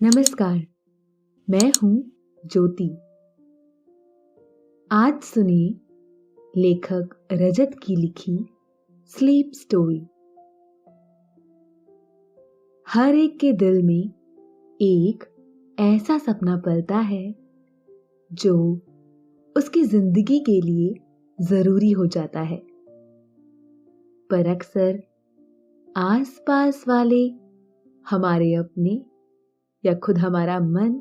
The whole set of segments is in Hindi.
नमस्कार। मैं हूं ज्योति। आज सुनिए लेखक रजत की लिखी स्लीप स्टोरी। हर एक के दिल में एक ऐसा सपना पलता है जो उसकी जिंदगी के लिए जरूरी हो जाता है, पर अक्सर आसपास वाले, हमारे अपने या खुद हमारा मन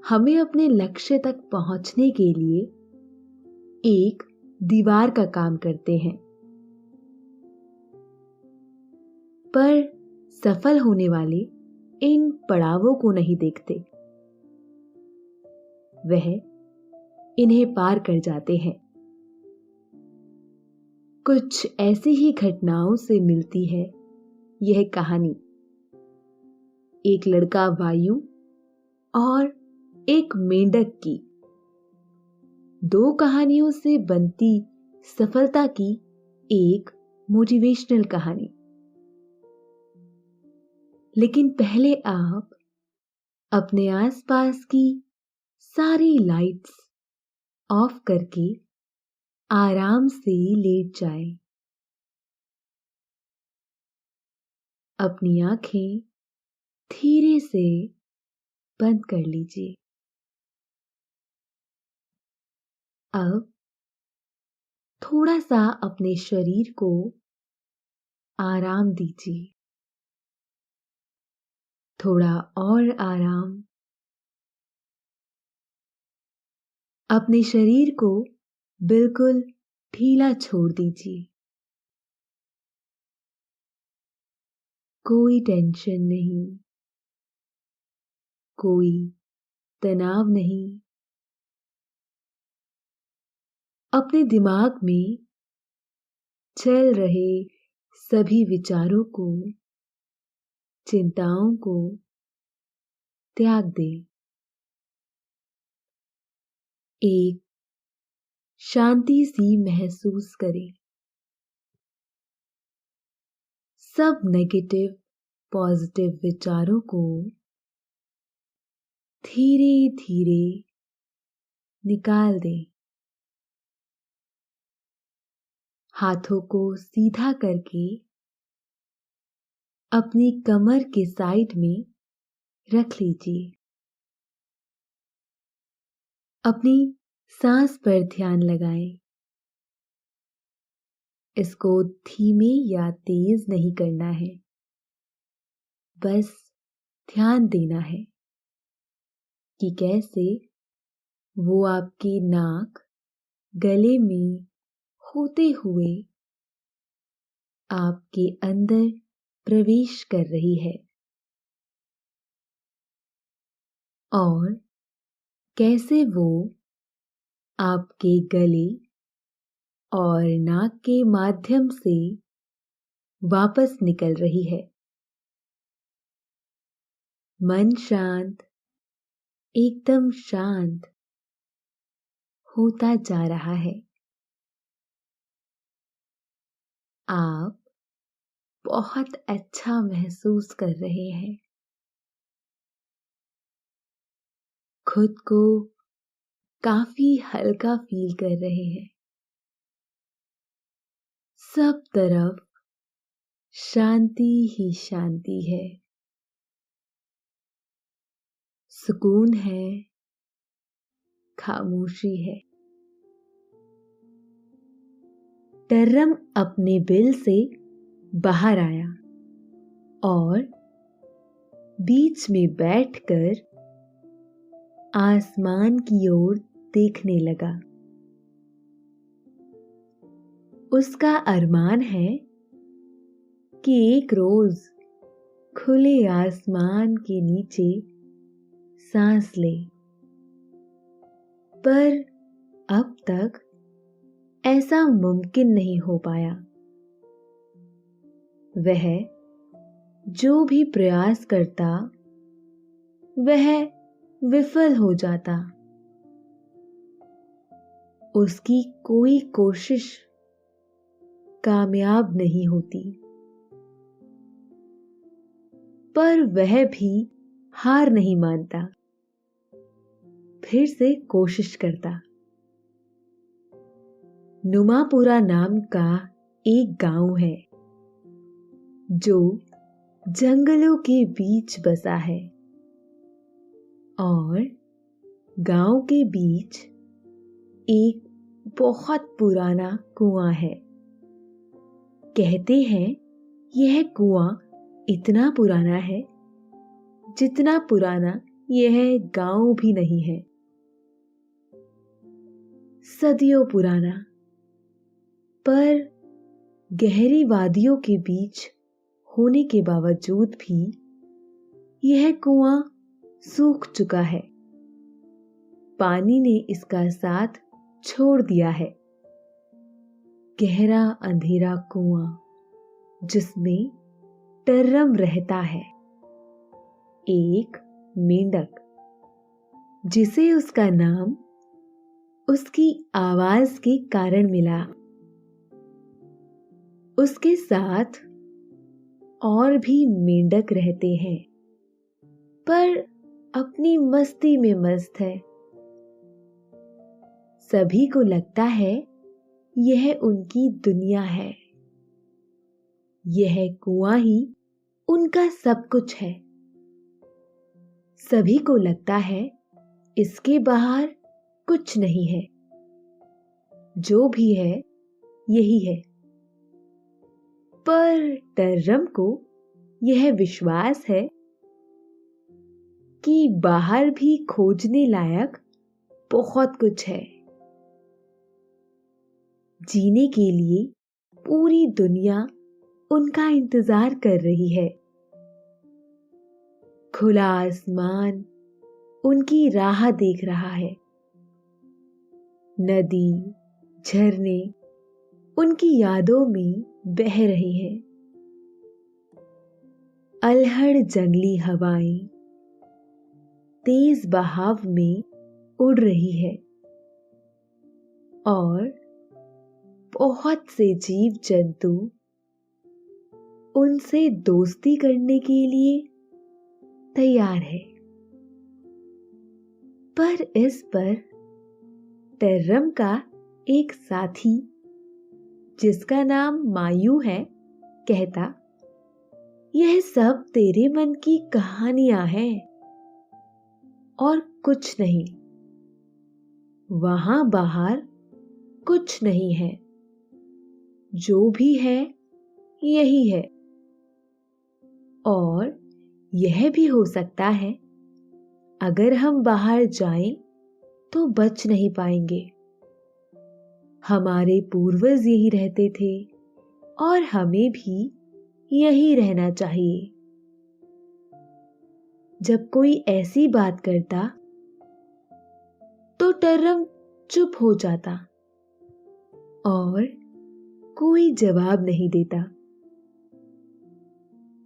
हमें अपने लक्ष्य तक पहुंचने के लिए एक दीवार का काम करते हैं। पर सफल होने वाले इन पड़ावों को नहीं देखते, वह इन्हें पार कर जाते हैं। कुछ ऐसी ही घटनाओं से मिलती है यह कहानी। एक लड़का वायु और एक मेंढक की, दो कहानियों से बनती सफलता की एक मोटिवेशनल कहानी। लेकिन पहले आप अपने आसपास की सारी लाइट्स ऑफ करके आराम से लेट जाएं। अपनी आंखें धीरे से बंद कर लीजिए। अब थोड़ा सा अपने शरीर को आराम दीजिए, थोड़ा और आराम। अपने शरीर को बिल्कुल ढीला छोड़ दीजिए। कोई टेंशन नहीं, कोई तनाव नहीं। अपने दिमाग में चल रहे सभी विचारों को, चिंताओं को त्याग दें। एक शांति सी महसूस करें। सब नेगेटिव पॉजिटिव विचारों को धीरे धीरे निकाल दें। हाथों को सीधा करके अपनी कमर के साइड में रख लीजिए। अपनी सांस पर ध्यान लगाएं। इसको धीमे या तेज नहीं करना है, बस ध्यान देना है कि कैसे वो आपकी नाक गले में होते हुए आपके अंदर प्रवेश कर रही है और कैसे वो आपके गले और नाक के माध्यम से वापस निकल रही है। मन शांत, एकदम शांत होता जा रहा है। आप बहुत अच्छा महसूस कर रहे हैं। खुद को काफी हल्का फील कर रहे हैं। सब तरफ शांति ही शांति है, सुकून है, खामोशी है। टर्रम अपने बिल से बाहर आया और बीच में बैठकर आसमान की ओर देखने लगा। उसका अरमान है कि एक रोज खुले आसमान के नीचे सांस ले, पर अब तक ऐसा मुमकिन नहीं हो पाया। वह जो भी प्रयास करता वह विफल हो जाता। उसकी कोई कोशिश कामयाब नहीं होती। पर वह भी हार नहीं मानता, फिर से कोशिश करता। नुमापुरा नाम का एक गांव है जो जंगलों के बीच बसा है और गांव के बीच एक बहुत पुराना कुआं है। कहते हैं यह कुआं इतना पुराना है जितना पुराना यह गांव भी नहीं है। सदियों पुराना, पर गहरी वादियों के बीच होने के बावजूद भी यह कुआं सूख चुका है। पानी ने इसका साथ छोड़ दिया है। गहरा अंधेरा कुआं जिसमें टर्रम रहता है, एक मेंढक जिसे उसका नाम उसकी आवाज के कारण मिला। उसके साथ और भी मेंढक रहते हैं, पर अपनी मस्ती में मस्त है। सभी को लगता है यह उनकी दुनिया है। यह कुआं ही उनका सब कुछ है। सभी को लगता है इसके बाहर कुछ नहीं है। जो भी है यही है। पर टर्रम को यह विश्वास है कि बाहर भी खोजने लायक बहुत कुछ है। जीने के लिए पूरी दुनिया उनका इंतजार कर रही है। खुला आसमान उनकी राह देख रहा है। नदी, झरने उनकी यादों में बह रहे हैं। अलहड़ जंगली हवाएं तेज बहाव में उड़ रही है और बहुत से जीव जंतु उनसे दोस्ती करने के लिए तैयार है। पर इस पर टर्रम का एक साथी जिसका नाम मायू है कहता, यह सब तेरे मन की कहानियां हैं और कुछ नहीं। वहां बाहर कुछ नहीं है। जो भी है यही है। और यह भी हो सकता है अगर हम बाहर जाएं तो बच नहीं पाएंगे। हमारे पूर्वज यही रहते थे और हमें भी यही रहना चाहिए। जब कोई ऐसी बात करता तो टर्रम चुप हो जाता और कोई जवाब नहीं देता।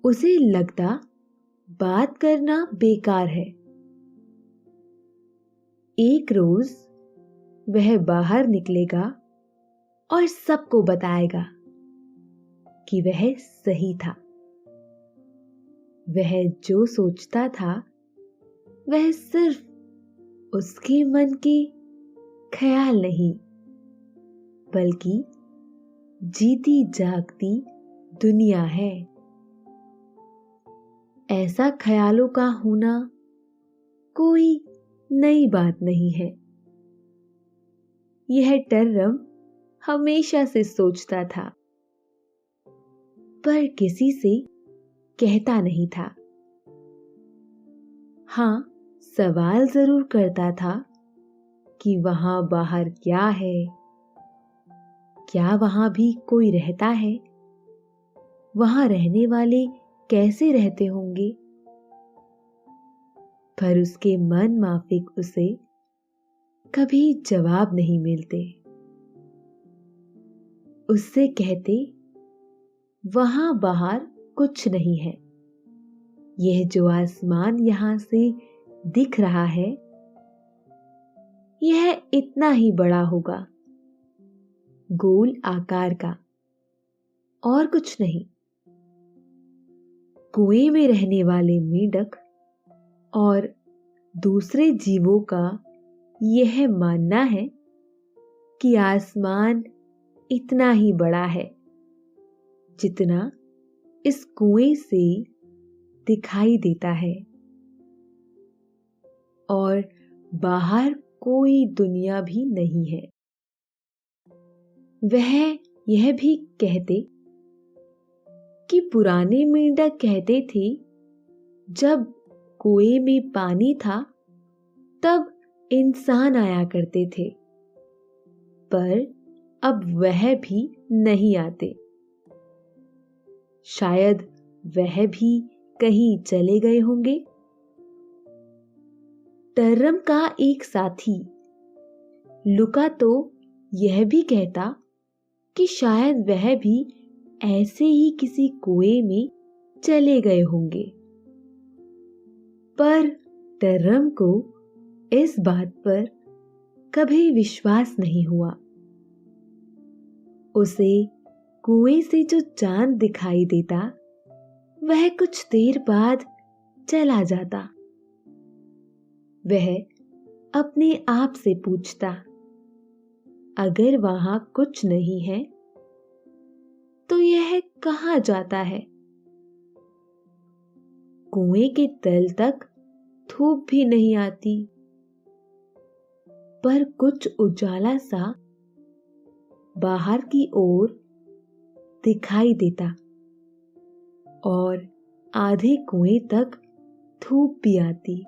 उसे लगता बात करना बेकार है। एक रोज वह बाहर निकलेगा और सबको बताएगा कि वह सही था। वह जो सोचता था वह सिर्फ उसके मन के ख्याल नहीं, बल्कि जीती जागती दुनिया है। ऐसा ख्यालों का होना कोई नई बात नहीं है। यह टर्रम हमेशा से सोचता था, पर किसी से कहता नहीं था। हां, सवाल जरूर करता था कि वहां बाहर क्या है, क्या वहां भी कोई रहता है, वहां रहने वाले कैसे रहते होंगे। पर उसके मन माफिक उसे कभी जवाब नहीं मिलते। उससे कहते, वहां बाहर कुछ नहीं है। यह जो आसमान यहां से दिख रहा है, यह इतना ही बड़ा होगा, गोल आकार का, और कुछ नहीं। कुएं में रहने वाले मेंढक और दूसरे जीवों का यह मानना है कि आसमान इतना ही बड़ा है जितना इस कुएं से दिखाई देता है और बाहर कोई दुनिया भी नहीं है। वह यह भी कहते कि पुराने मेंढक कहते थे जब कुएं में पानी था तब इंसान आया करते थे, पर अब वह भी नहीं आते। शायद वह भी कहीं चले गए होंगे। टर्रम का एक साथी लुका तो यह भी कहता कि शायद वह भी ऐसे ही किसी कुएं में चले गए होंगे, पर टर्रम को इस बात पर कभी विश्वास नहीं हुआ। उसे कुएं से जो चांद दिखाई देता वह कुछ देर बाद चला जाता। वह अपने आप से पूछता, अगर वहां कुछ नहीं है तो यह कहां जाता है? कुएं के तल तक धूप भी नहीं आती, पर कुछ उजाला सा बाहर की ओर दिखाई देता और आधे कुएं तक धूप भी आती।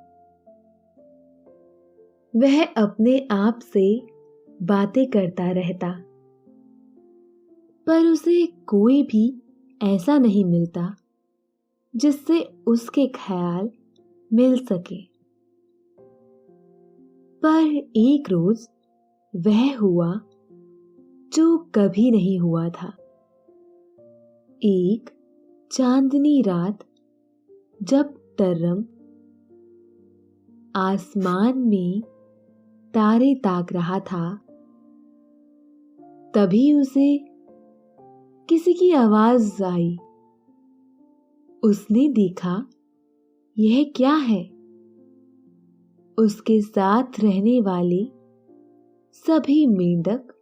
वह अपने आप से बातें करता रहता, पर उसे कोई भी ऐसा नहीं मिलता जिससे उसके ख्याल मिल सके। पर एक रोज वह हुआ जो कभी नहीं हुआ था। एक चांदनी रात जब टर्रम आसमान में तारे ताक रहा था, तभी उसे किसी की आवाज आई। उसने देखा, यह क्या है? उसके साथ रहने वाले सभी मेंढक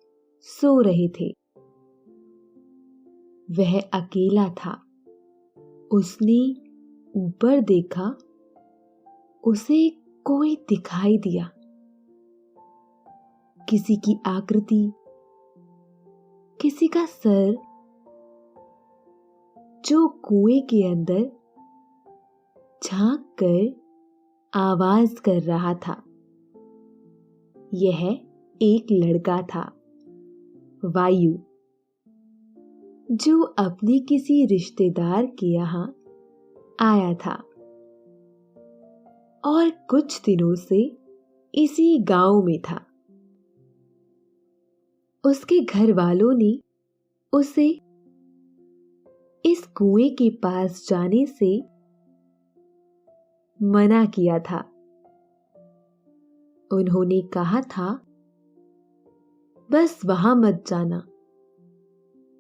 सो रहे थे। वह अकेला था। उसने ऊपर देखा, उसे कोई दिखाई दिया। किसी की आकृति, किसी का सर जो कुएं के अंदर झांक कर आवाज कर रहा था। यह एक लड़का था, वायु, जो अपने किसी रिश्तेदार के यहाँ आया था और कुछ दिनों से इसी गांव में था। उसके घर वालों ने उसे इस कुएं के पास जाने से मना किया था। उन्होंने कहा था, बस वहां मत जाना,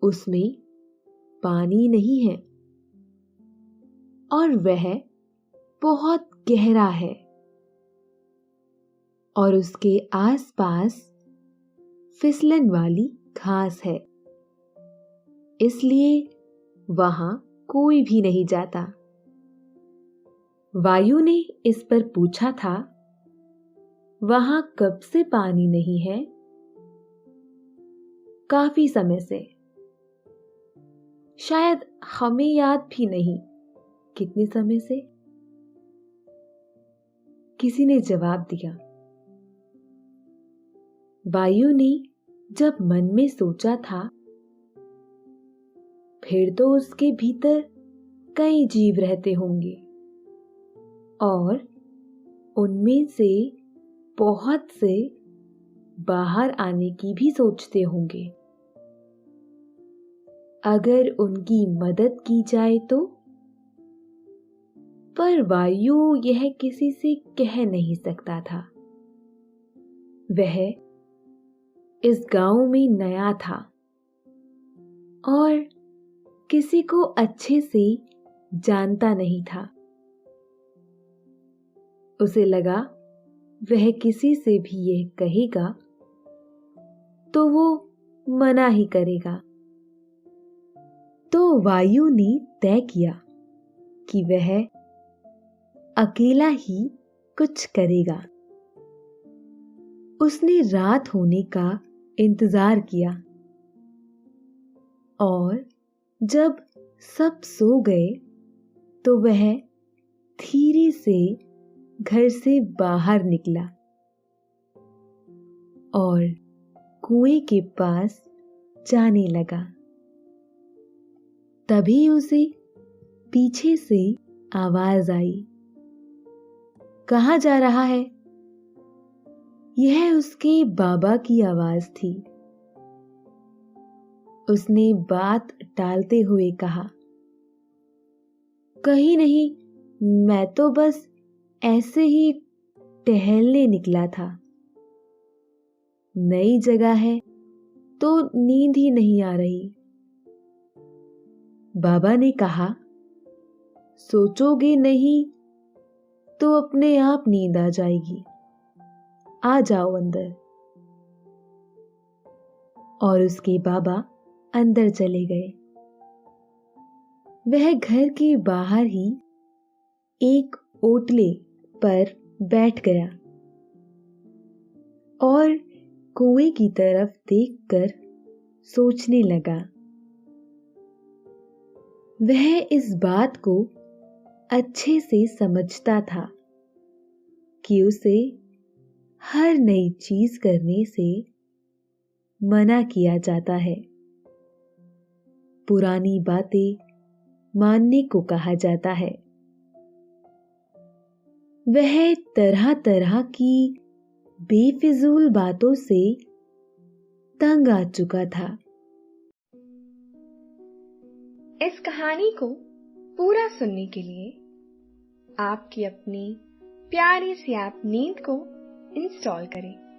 उसमें पानी नहीं है और वह बहुत गहरा है और उसके आसपास फिसलन वाली घास है, इसलिए वहां कोई भी नहीं जाता। वायु ने इस पर पूछा था, वहां कब से पानी नहीं है? काफी समय से। शायद हमें याद भी नहीं कितने समय से। किसी ने जवाब दिया। वायु ने जब मन में सोचा था, फिर तो उसके भीतर कई जीव रहते होंगे और उनमें से बहुत से बाहर आने की भी सोचते होंगे। अगर उनकी मदद की जाए तो? पर वायु यह किसी से कह नहीं सकता था। वह इस गांव में नया था और किसी को अच्छे से जानता नहीं था। उसे लगा वह किसी से भी यह कहेगा तो वो मना ही करेगा। तो वायु ने तय किया कि वह अकेला ही कुछ करेगा। उसने रात होने का इंतजार किया और जब सब सो गए तो वह धीरे से घर से बाहर निकला और कुएं के पास जाने लगा। तभी उसे पीछे से आवाज आई, कहाँ जा रहा है? यह उसके बाबा की आवाज थी। उसने बात टालते हुए कहा, कहीं नहीं, मैं तो बस ऐसे ही टहलने निकला था। नई जगह है तो नींद ही नहीं आ रही। बाबा ने कहा, सोचोगे नहीं तो अपने आप नींद आ जाएगी। आ जाओ अंदर। और उसके बाबा अंदर चले गए। वह घर के बाहर ही एक ओटले पर बैठ गया और कुएं की तरफ देखकर सोचने लगा। वह इस बात को अच्छे से समझता था कि उसे हर नई चीज करने से मना किया जाता है। पुरानी बातें मानने को कहा जाता है। वह तरह तरह की बेफिजूल बातों से तंग आ चुका था। इस कहानी को पूरा सुनने के लिए आपकी अपनी प्यारी सी ऐप नींद को इंस्टॉल करें।